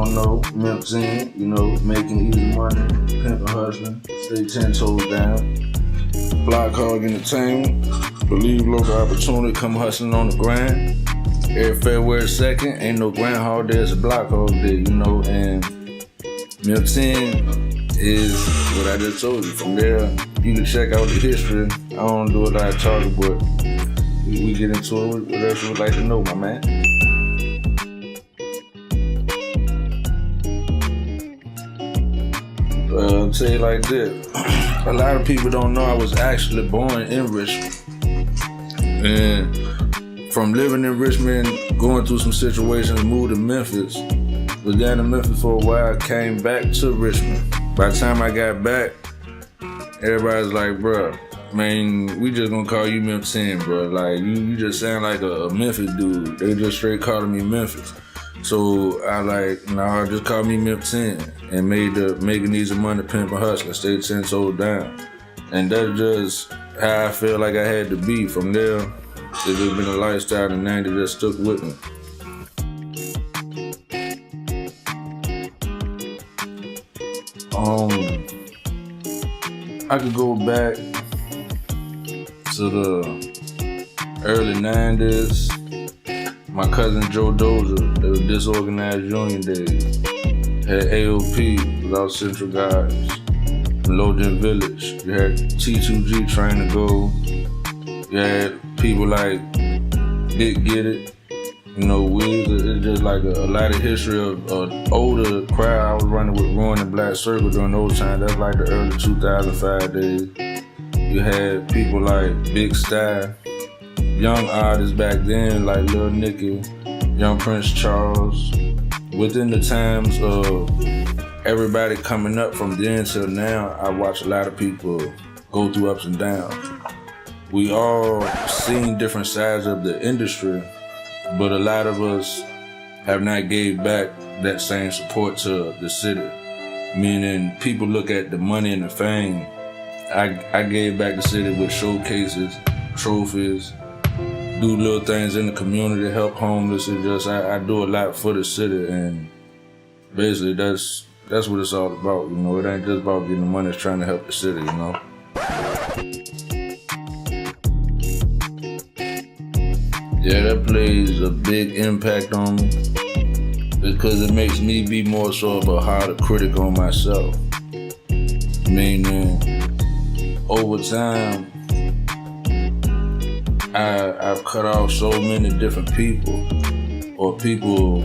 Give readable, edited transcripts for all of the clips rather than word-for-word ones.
don't know, Memph in, making easy money, pimping, hustling, stay 10 toes down. Bloc Hog Entertainment, believe local opportunity, come hustling on the grind. Every February 2nd, ain't no Groundhog Day, it's a Bloc Hog Day, and Memph is what I just told you. From there, you can check out the history. I don't do a lot of talking, but we get into it. What else you would like to know, my man? I'll tell you like this. A lot of people don't know I was actually born in Richmond. And from living in Richmond, going through some situations, moved to Memphis. Was down in Memphis for a while, came back to Richmond. By the time I got back, everybody's like, bruh, man, we just gonna call you Memph, bro. Like, you just sound like a Memphis dude. They just straight calling me Memphis. So I just call me Memph and made the making easy money, pimping, hustling, stay 10 toes down. And that's just how I feel like I had to be. From there, it's just been a lifestyle and name that just stuck with me. I could go back to the early 90s. My cousin Joe Dozer, they were disorganized union days. Had AOP, South Central Guys, Loden Village. You had T2G trying to go. You had people like Big Get It, Wiz. It's just like a lot of history of older crowd. I was running with Rowan and Black Circle during those times. That's like the early 2005 days. You had people like Big Style, young artists back then like Lil Nicky, Young Prince Charles. Within the times of everybody coming up from then till now, I watch a lot of people go through ups and downs. We all seen different sides of the industry, but a lot of us have not gave back that same support to the city. Meaning people look at the money and the fame. I gave back the city with showcases, trophies, do little things in the community, help homeless. I do a lot for the city, and basically that's what it's all about. It ain't just about getting the money, it's trying to help the city. Yeah, that plays a big impact on me because it makes me be more so of a harder critic on myself. Meaning, over time, I've cut off so many different people, or people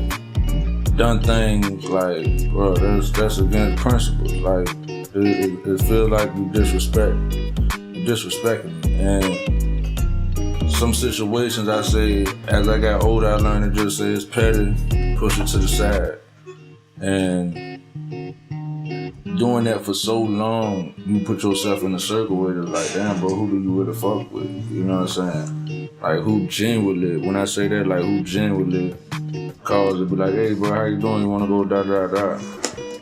done things like, bro, that's against principles. Like, it feels like you disrespecting me. And some situations I say, as I got older, I learned to just say it's petty, push it to the side. And doing that for so long, you put yourself in a circle where it's like, damn, bro, who do you really fuck with? You know what I'm saying? Like, who genuinely, when I say that, like, who genuinely calls it, be like, hey, bro, how you doing? You wanna go da-da-da?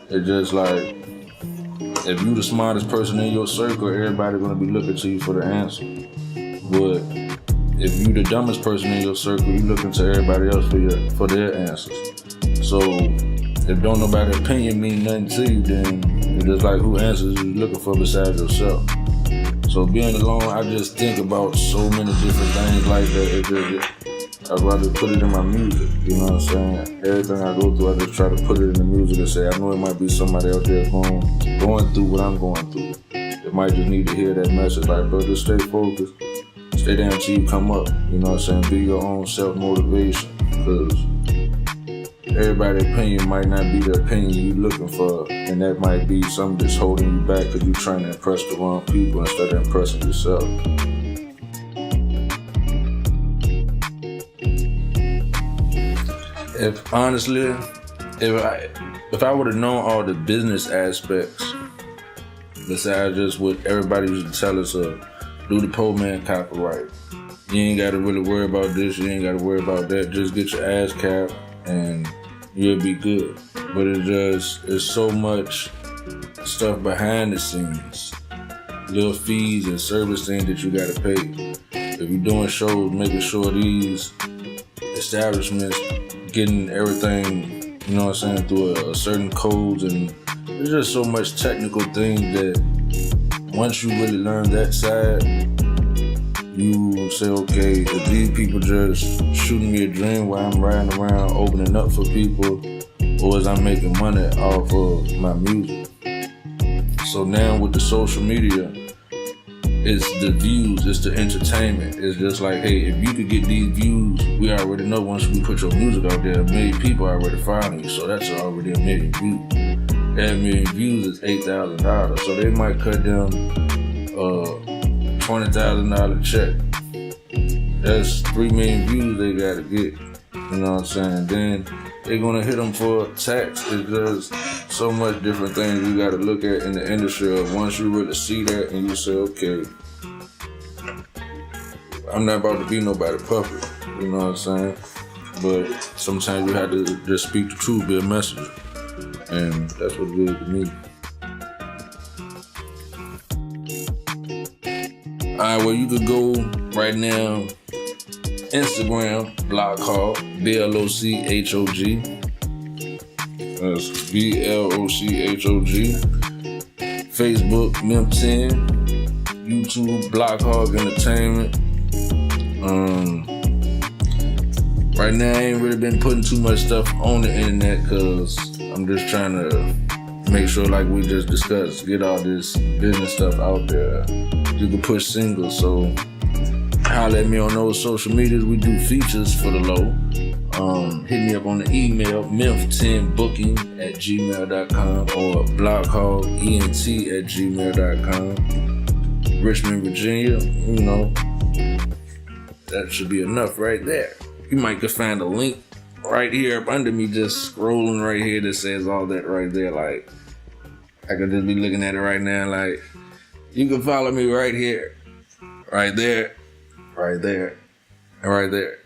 It's just like, if you the smartest person in your circle, everybody gonna be looking to you for the answer. But if you the dumbest person in your circle, you looking to everybody else for their answers. So if don't nobody's opinion mean nothing to you, then it's just like who answers you looking for besides yourself. So being alone, I just think about so many different things like that. I'd rather put it in my music, you know what I'm saying? Everything I go through, I just try to put it in the music and say, I know it might be somebody out there going through what I'm going through. They might just need to hear that message, like, bro, just stay focused. Stay down till you come up, you know what I'm saying? Be your own self-motivation, because everybody's opinion might not be the opinion you're looking for, and that might be something that's holding you back because you're trying to impress the wrong people instead of impressing yourself. If I would have known all the business aspects, besides just what everybody used to tell us of, do the poor man copyright. You ain't gotta really worry about this, you ain't gotta worry about that. Just get your ass capped and you'll be good. But it's so much stuff behind the scenes. Little fees and service things that you gotta pay. If you're doing shows, making sure these establishments getting everything you know what I'm saying, through a certain codes, and there's just so much technical things that once you really learn that side, you say, okay, if these people just shooting me a dream while I'm riding around opening up for people, or is I'm making money off of my music? So now with the social media, it's the views, it's the entertainment. It's just like, hey, if you could get these views, we already know once we put your music out there, 1 million people already following you, so that's already 1 million views. That 1 million views is $8,000, so they might cut them $20,000 check. That's 3 million views they gotta get. You know what I'm saying? Then they're gonna hit them for tax. It's just so much different things you gotta look at in the industry. Once you really see that and you say, okay, I'm not about to be nobody puppet. You know what I'm saying? But sometimes you have to just speak the truth, be a messenger. And that's what it is to me. Alright, well, you could go right now, Instagram, Bloc Hog, BLOCHOG. That's BLOCHOG. Facebook, Memph 10. YouTube, Bloc Hog Entertainment. Right now, I ain't really been putting too much stuff on the internet because I'm just trying to make sure, like we just discussed, get all this business stuff out there. You can push singles, so holler at me on those social medias. We do features for the low. Hit me up on the email, memph10booking@gmail.com or blochogent@gmail.com. Richmond, Virginia, you know, that should be enough right there. You might could find a link right here up under me, just scrolling right here that says all that right there. Like, I could just be looking at it right now, like, you can follow me right here, right there, right there, and right there.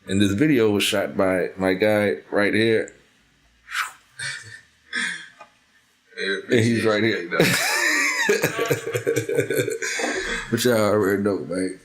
And this video was shot by my guy right here. And he's right here. But y'all already know, man.